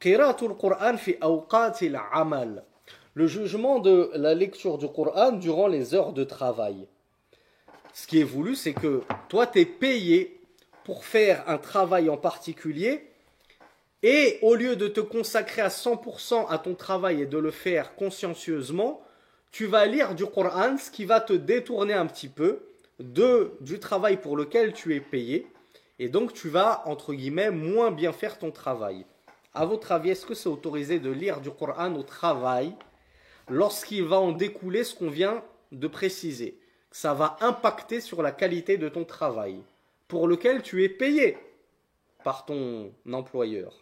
Qira'atul Qur'an fi awqatil amal. Le jugement de la lecture du Coran durant les heures de travail. Ce qui est voulu, c'est que toi, tu es payé pour faire un travail en particulier, et au lieu de te consacrer à 100% à ton travail et de le faire consciencieusement, tu vas lire du Coran, ce qui va te détourner un petit peu du travail pour lequel tu es payé, et donc tu vas, entre guillemets, moins bien faire ton travail. À votre avis, est-ce que c'est autorisé de lire du Coran au travail lorsqu'il va en découler ce qu'on vient de préciser? Ça va impacter sur la qualité de ton travail, pour lequel tu es payé par ton employeur.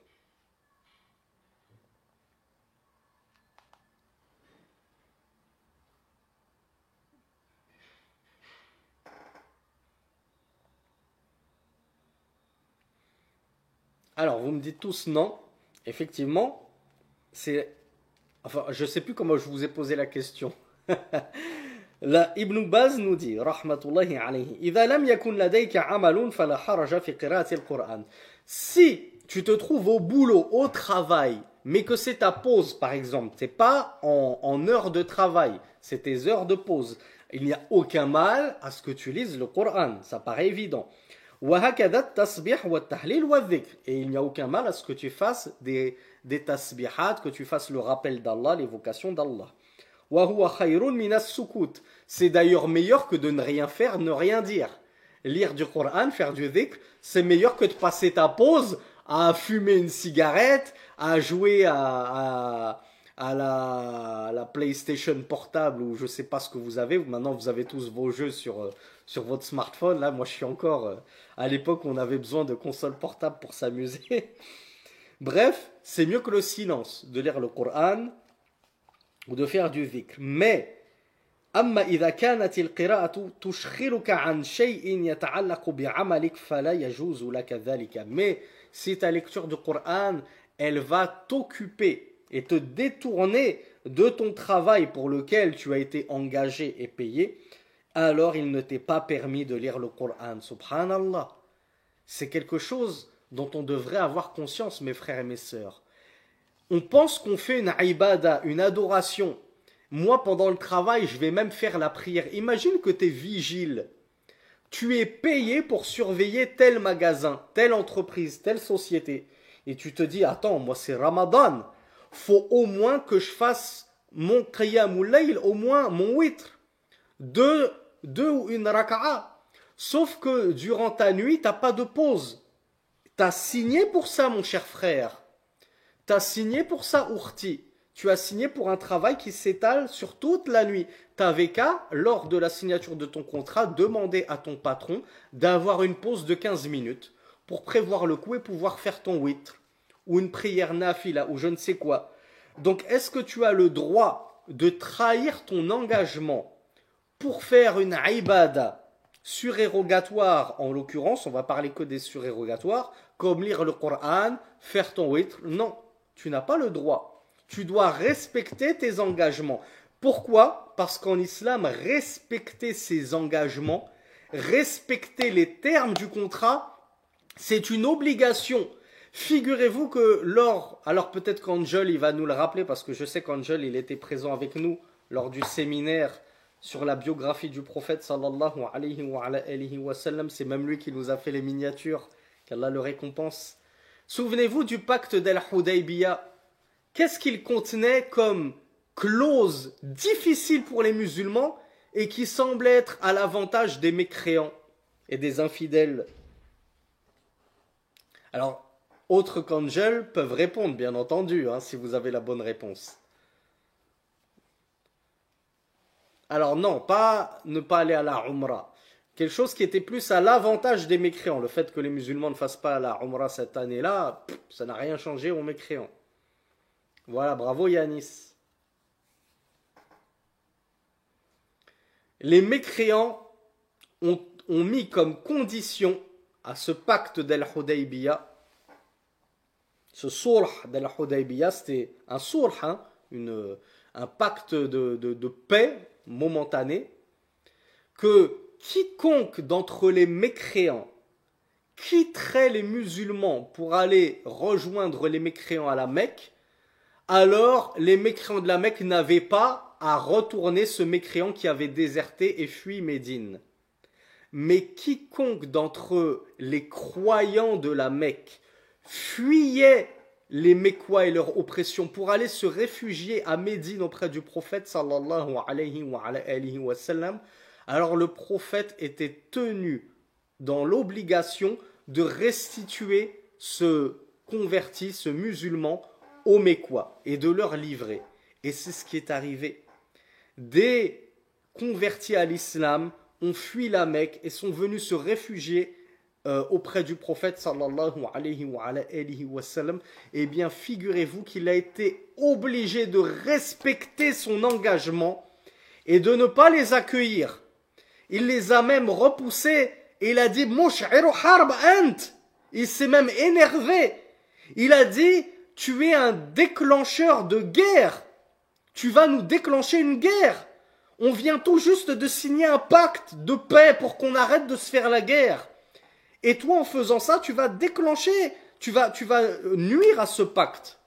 Alors, vous me dites tous non. Effectivement, c'est... Enfin, je ne sais plus comment je vous ai posé la question. Là, Ibn Baz nous dit, rahmatullahi alayhi, إذا لم يكن لديك عمل فلا حرج في قراءة القرآن. Si tu te trouves au boulot, au travail, mais que c'est ta pause, par exemple, c'est pas en heure de travail, c'est tes heures de pause, il n'y a aucun mal à ce que tu lises le Coran, ça paraît évident. وهكذا التسبيح والتهليل والذكر. Et il n'y a aucun mal à ce que tu fasses des tasbihat, que tu fasses le rappel d'Allah, l'évocation d'Allah. وهو خير من السكوت. C'est d'ailleurs meilleur que de ne rien faire, ne rien dire. Lire du Coran, faire du dhikr, c'est meilleur que de passer ta pause à fumer une cigarette, à jouer à la PlayStation portable, ou je sais pas ce que vous avez. Maintenant, vous avez tous vos jeux sur votre smartphone. Là, moi, je suis encore à l'époque où on avait besoin de consoles portables pour s'amuser. Bref, c'est mieux que le silence, de lire le Coran ou de faire du dhikr. Mais, أما إذا كانت القراءة تشغلك عن شيء يتعلق بعملك فلا يجوز لك ذلك. Mais si ta lecture du Coran, elle va t'occuper et te détourner de ton travail pour lequel tu as été engagé et payé, alors il ne t'est pas permis de lire le Coran. Subhanallah. C'est quelque chose dont on devrait avoir conscience, mes frères et mes sœurs. On pense qu'on fait une ibada, une adoration. Moi, pendant le travail, je vais même faire la prière. Imagine que tu es vigile. Tu es payé pour surveiller tel magasin, telle entreprise, telle société. Et tu te dis, attends, moi c'est Ramadan. Faut au moins que je fasse mon qiyamul layl, au moins mon witr. Deux ou une raka'a. Sauf que durant ta nuit, t'as pas de pause. T'as signé pour ça, mon cher frère. T'as signé pour ça, Ourti. Tu as signé pour un travail qui s'étale sur toute la nuit. T'avais qu'à, lors de la signature de ton contrat, demander à ton patron d'avoir une pause de 15 minutes pour prévoir le coup et pouvoir faire ton witr ou une prière nafila ou je ne sais quoi. Donc, est-ce que tu as le droit de trahir ton engagement pour faire une ibada surérogatoire, en l'occurrence, on va parler que des surérogatoires, comme lire le Coran, faire ton witr? Non, tu n'as pas le droit. Tu dois respecter tes engagements. Pourquoi? Parce qu'en islam, respecter ses engagements, respecter les termes du contrat, c'est une obligation. Figurez-vous que alors peut-être qu'Angel il va nous le rappeler, parce que je sais qu'Angel il était présent avec nous lors du séminaire sur la biographie du prophète sallallahu alayhi wa sallam, c'est même lui qui nous a fait les miniatures, qu'Allah le récompense. Souvenez-vous du pacte d'Al-Hudaybiyah. Qu'est-ce qu'il contenait comme clause difficile pour les musulmans et qui semble être à l'avantage des mécréants et des infidèles? Alors, autres qu'Angel peuvent répondre, bien entendu, si vous avez la bonne réponse. Alors non, pas ne pas aller à la Umrah. Quelque chose qui était plus à l'avantage des mécréants. Le fait que les musulmans ne fassent pas la Umrah cette année-là, ça n'a rien changé aux mécréants. Voilà, bravo Yanis. Les mécréants ont mis comme condition à ce pacte d'Al-Hudaybiyah, ce sulh d'Al-Hudaybiyah, c'était un sulh, un pacte de paix momentanée, que quiconque d'entre les mécréants quitterait les musulmans pour aller rejoindre les mécréants à la Mecque, alors les mécréants de la Mecque n'avaient pas à retourner ce mécréant qui avait déserté et fui Médine. Mais quiconque d'entre les croyants de la Mecque fuyait les Mécois et leur oppression pour aller se réfugier à Médine auprès du prophète sallallahu alayhi wa sallam, alors le prophète était tenu dans l'obligation de restituer ce converti, ce musulman, aux Mécois et de leur livrer. Et c'est ce qui est arrivé. Des convertis à l'islam ont fui la Mecque et sont venus se réfugier auprès du prophète sallallahu alayhi wa sallam. Eh bien, figurez-vous qu'il a été obligé de respecter son engagement et de ne pas les accueillir. Il les a même repoussés et il a dit Mush'iru harb ant. Il s'est même énervé. Il a dit tu es un déclencheur de guerre. Tu vas nous déclencher une guerre. On vient tout juste de signer un pacte de paix pour qu'on arrête de se faire la guerre. Et toi, en faisant ça, tu vas déclencher, tu vas nuire à ce pacte.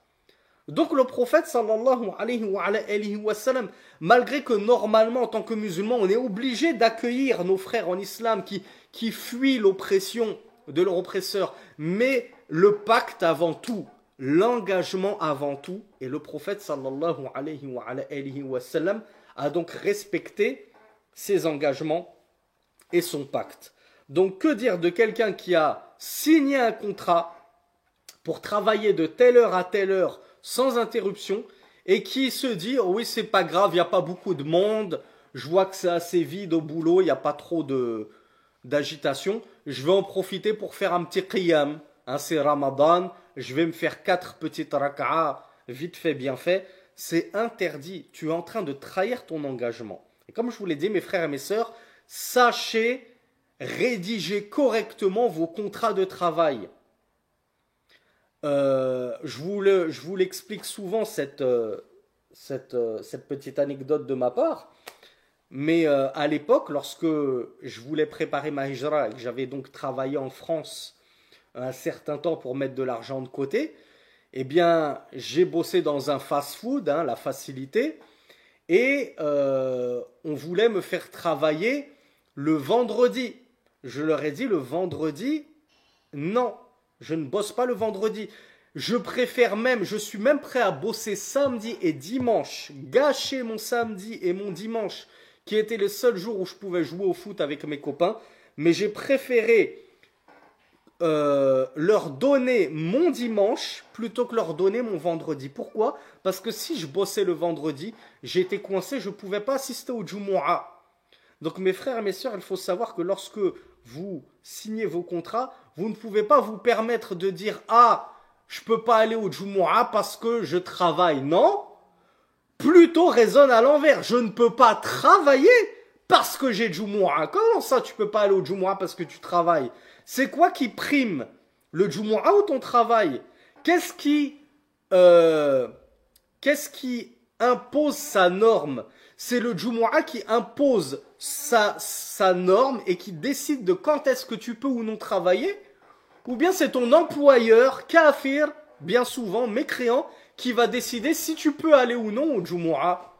Donc le prophète sallallahu alayhi wa sallam, malgré que normalement en tant que musulman, on est obligé d'accueillir nos frères en islam qui fuient l'oppression de leur oppresseur, mais le pacte avant tout, l'engagement avant tout, et le prophète sallallahu alayhi wa sallam a donc respecté ses engagements et son pacte. Donc que dire de quelqu'un qui a signé un contrat pour travailler de telle heure à telle heure sans interruption et qui se dit oh oui c'est pas grave, il n'y a pas beaucoup de monde, je vois que c'est assez vide au boulot, il n'y a pas trop d'agitation, je vais en profiter pour faire un petit qiyam, hein, c'est Ramadan, je vais me faire 4 petites rak'a, vite fait, bien fait. C'est interdit, tu es en train de trahir ton engagement. Et comme je vous l'ai dit, mes frères et mes sœurs, sachez rédiger correctement vos contrats de travail. Je vous l'explique souvent cette petite anecdote de ma part. Mais à l'époque, lorsque je voulais préparer ma hijra et que j'avais donc travaillé en France un certain temps pour mettre de l'argent de côté, eh bien, j'ai bossé dans un fast-food, hein, la facilité, et on voulait me faire travailler le vendredi. Je leur ai dit le vendredi, non, je ne bosse pas le vendredi. Je suis même prêt à bosser samedi et dimanche, gâcher mon samedi et mon dimanche, qui était le seul jour où je pouvais jouer au foot avec mes copains, mais j'ai préféré leur donner mon dimanche plutôt que leur donner mon vendredi. Pourquoi? Parce que si je bossais le vendredi, j'étais coincé, je ne pouvais pas assister au Jumu'ah. Donc mes frères et mes sœurs, il faut savoir que lorsque vous signez vos contrats, vous ne pouvez pas vous permettre de dire « Ah, je ne peux pas aller au Jumu'ah parce que je travaille. » Non, plutôt raisonne à l'envers. Je ne peux pas travailler parce que j'ai Jumu'ah. Comment ça tu ne peux pas aller au Jumu'ah parce que tu travailles? C'est quoi qui prime? Le Jumu'ah ou ton travail? Qu'est-ce qui impose sa norme? C'est le Jumu'ah qui impose sa norme et qui décide de quand est-ce que tu peux ou non travailler? Ou bien c'est ton employeur, kafir, bien souvent mécréant, qui va décider si tu peux aller ou non au Jumu'ah?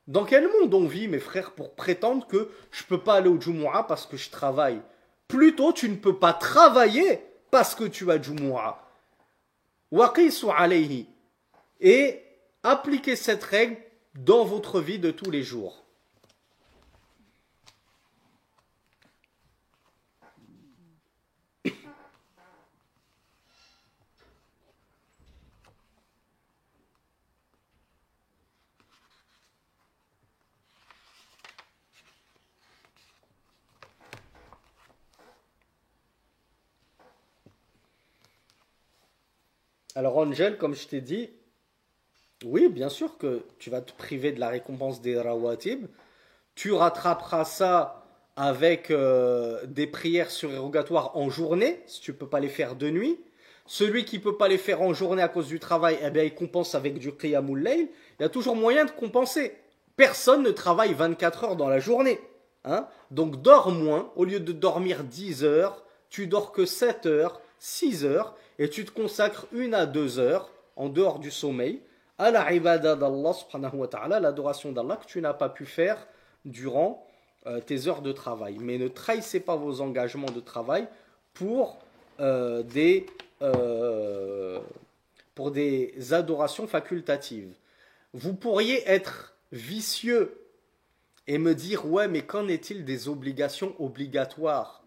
Dans quel monde on vit, mes frères, pour prétendre que je ne peux pas aller au Jumu'ah parce que je travaille? Plutôt, tu ne peux pas travailler parce que tu as Jumu'ah. Waqisu alayhi. Et appliquez cette règle dans votre vie de tous les jours. Alors Angel, comme je t'ai dit, oui, bien sûr que tu vas te priver de la récompense des rawatib. Tu rattraperas ça avec des prières surérogatoires en journée, si tu ne peux pas les faire de nuit. Celui qui ne peut pas les faire en journée à cause du travail, eh bien, il compense avec du qiyamul layl. Il y a toujours moyen de compenser. Personne ne travaille 24 heures dans la journée. Hein? Donc dors moins. Au lieu de dormir 10 heures, tu dors que 7 heures, 6 heures, et tu te consacres 1 à 2 heures, en dehors du sommeil, à la ibada d'Allah subhanahu wa ta'ala, l'adoration d'Allah que tu n'as pas pu faire durant tes heures de travail. Mais ne trahissez pas vos engagements de travail pour euh, des, euh, pour des adorations facultatives. Vous pourriez être vicieux et me dire, ouais, mais qu'en est-il des obligations obligatoires?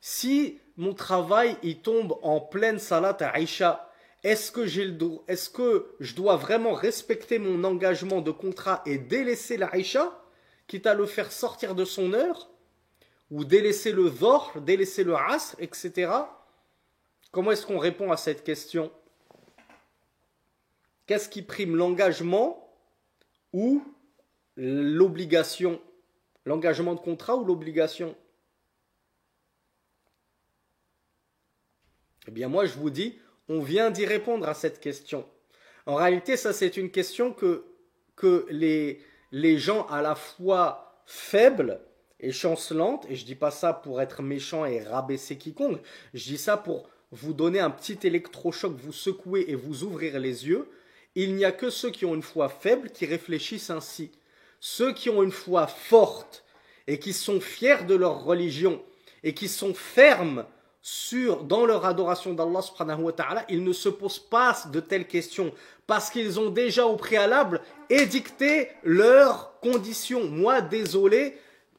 Si mon travail il tombe en pleine salat à Aïcha, est-ce que je dois vraiment respecter mon engagement de contrat et délaisser la Aïcha, quitte à le faire sortir de son heure, ou délaisser le Dhuhr, délaisser le Asr, etc. Comment est-ce qu'on répond à cette question? Qu'est-ce qui prime, l'engagement ou l'obligation? L'engagement de contrat ou l'obligation? Eh bien moi je vous dis, on vient d'y répondre à cette question. En réalité, ça c'est une question que les gens à la fois faibles et chancelantes, et je dis pas ça pour être méchant et rabaisser quiconque, je dis ça pour vous donner un petit électrochoc, vous secouer et vous ouvrir les yeux. Il n'y a que ceux qui ont une foi faible qui réfléchissent ainsi. Ceux qui ont une foi forte et qui sont fiers de leur religion et qui sont fermes dans leur adoration d'Allah subhanahu wa ta'ala, ils ne se posent pas de telles questions parce qu'ils ont déjà au préalable édicté leurs conditions. Moi, désolé,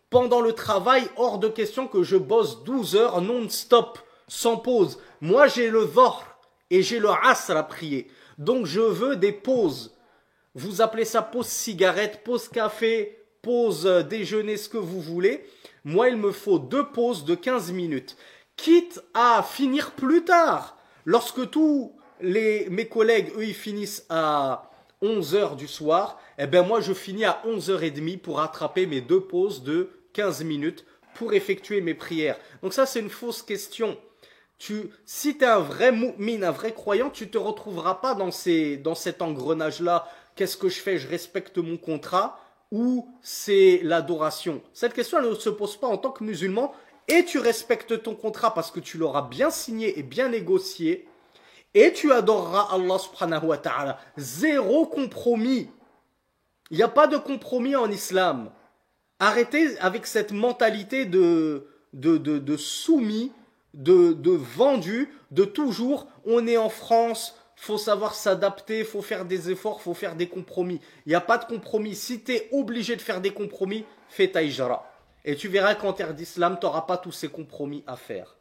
pendant le travail, hors de question que je bosse 12 heures non-stop, sans pause. Moi, j'ai le Dhuhr et j'ai le Asr à prier. Donc, je veux des pauses. Vous appelez ça pause cigarette, pause café, pause déjeuner, ce que vous voulez. Moi, il me faut 2 pauses de 15 minutes. Quitte à finir plus tard, lorsque tous mes collègues, eux, ils finissent à 11 heures du soir, eh ben moi, je finis à 11h30 pour rattraper mes 2 pauses de 15 minutes pour effectuer mes prières. Donc ça, c'est une fausse question. Si tu es un vrai mu'min, un vrai croyant, tu ne te retrouveras pas dans cet engrenage-là. Qu'est-ce que je fais? Je respecte mon contrat ou c'est l'adoration? Cette question, elle ne se pose pas en tant que musulman. Et tu respectes ton contrat parce que tu l'auras bien signé et bien négocié. Et tu adoreras Allah subhanahu wa ta'ala. Zéro compromis. Il n'y a pas de compromis en islam. Arrêtez avec cette mentalité de soumis, de vendu, de toujours, on est en France, faut savoir s'adapter, faut faire des efforts, faut faire des compromis. Il n'y a pas de compromis. Si tu es obligé de faire des compromis, fais ta hijra. Et tu verras qu'en terre d'islam, tu n'auras pas tous ces compromis à faire.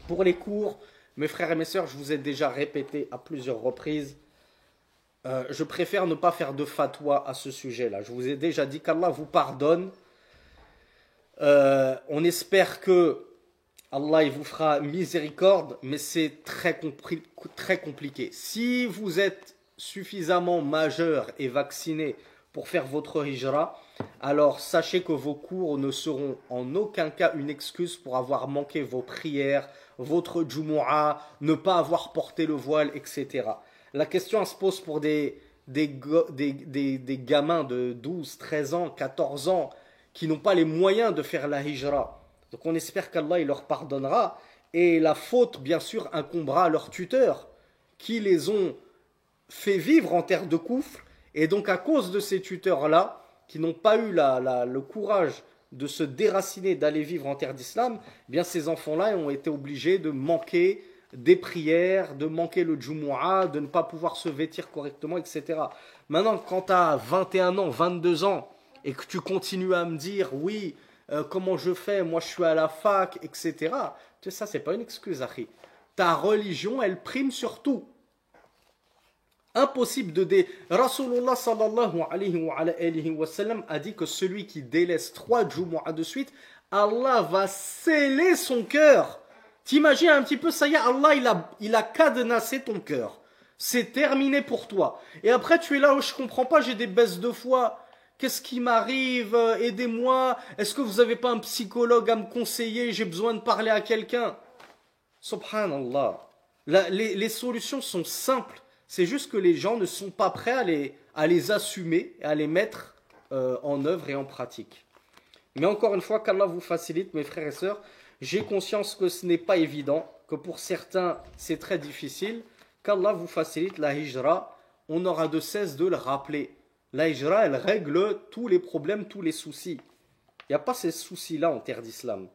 Pour les cours, mes frères et mes sœurs, je vous ai déjà répété à plusieurs reprises, je préfère ne pas faire de fatwa à ce sujet-là. Je vous ai déjà dit qu'Allah vous pardonne. On espère que Allah il vous fera miséricorde, mais c'est très compliqué. Si vous êtes suffisamment majeur et vacciné pour faire votre hijra, alors sachez que vos cours ne seront en aucun cas une excuse pour avoir manqué vos prières, votre Jumu'ah, ne pas avoir porté le voile, etc. La question se pose pour des gamins de 12, 13 ans, 14 ans qui n'ont pas les moyens de faire la hijra. Donc on espère qu'Allah il leur pardonnera et la faute bien sûr incombera à leurs tuteurs qui les ont fait vivre en terre de Koufr. Et donc à cause de ces tuteurs-là, qui n'ont pas eu le courage de se déraciner, d'aller vivre en terre d'islam, eh bien ces enfants-là ont été obligés de manquer des prières, de manquer le Jumu'ah, de ne pas pouvoir se vêtir correctement, etc. Maintenant, quand tu as 21 ans, 22 ans, et que tu continues à me dire, oui, comment je fais, moi je suis à la fac, etc. Tu sais, ça, c'est pas une excuse, Akhi. Ta religion, elle prime sur tout. Impossible de Rasulullah sallallahu alayhi wa sallam a dit que celui qui délaisse 3 Jumu'ah de suite, Allah va sceller son cœur. T'imagines un petit peu, ça y est, Allah il a cadenassé ton cœur. C'est terminé pour toi. Et après tu es là où je comprends pas, j'ai des baisses de foi. Qu'est-ce qui m'arrive? Aidez-moi. Est-ce que vous n'avez pas un psychologue à me conseiller? J'ai besoin de parler à quelqu'un. Subhanallah. Les solutions sont simples. C'est juste que les gens ne sont pas prêts à les assumer et à les mettre en œuvre et en pratique. Mais encore une fois, qu'Allah vous facilite, mes frères et sœurs. J'ai conscience que ce n'est pas évident, que pour certains c'est très difficile, qu'Allah vous facilite la hijra, on aura de cesse de le rappeler. La hijra, elle règle tous les problèmes, tous les soucis. Il n'y a pas ces soucis-là en terre d'islam.